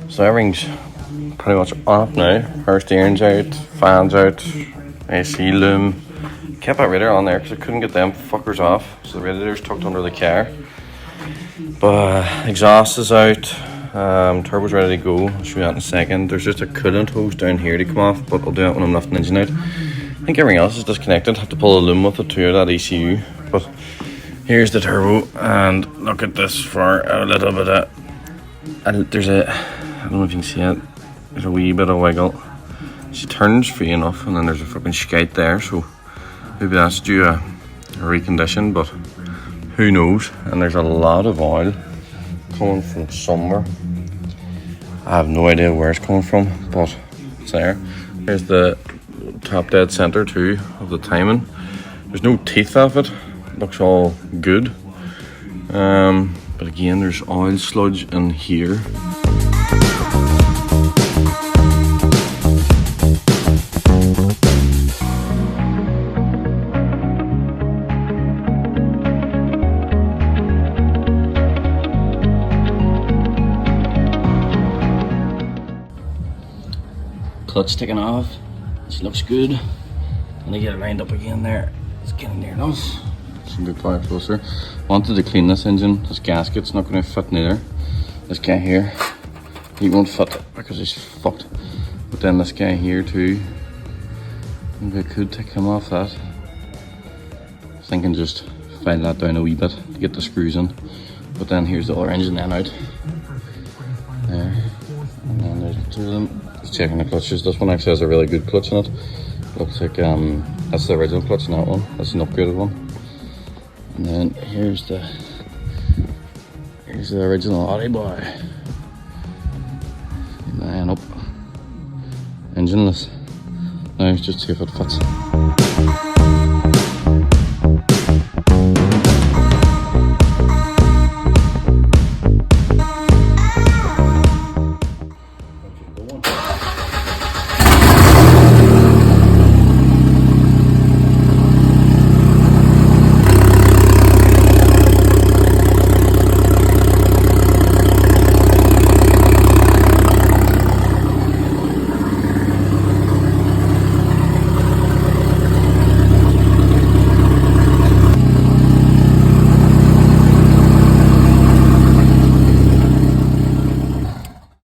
So everything's pretty much off now. Power steering's out, fans out, AC loom. Kept that radiator on there because I couldn't get them fuckers off. So the radiator's tucked under the car. But exhaust is out. Turbo's ready to go. I'll show you that in a second. There's just a coolant hose down here to come off, but I'll do that when I'm lifting the engine out. I think everything else is disconnected. Have to pull the loom with it too, that ECU. But here's the turbo, and look at this for a little bit of. There's a, I don't know if you can see it. There's a wee bit of wiggle. She turns free enough, and then there's a fucking skate there. So maybe that's due a recondition, but who knows? And there's a lot of oil coming from somewhere. I have no idea where it's coming from, but it's there. Here's the top dead center too of the timing. There's no teeth off it. Looks all good. But again, there's oil sludge in here. Clutch taken off. She looks good. And I get it lined up again there. It's getting near enough. Some big power closer. Wanted to clean this engine. This gasket's not going to fit neither. This guy here, he won't fit because he's fucked. But then this guy here too. Maybe I could take him off that. I'm thinking just file that down a wee bit to get the screws in. But then here's the other engine then out. There. And then there's two of them. Just checking the clutches. This one actually has a really good clutch in it. Looks like that's the original clutch, not one. That's an upgraded one. And then here's the original Audi boy. Man up. Engineless. Now just see if it fits.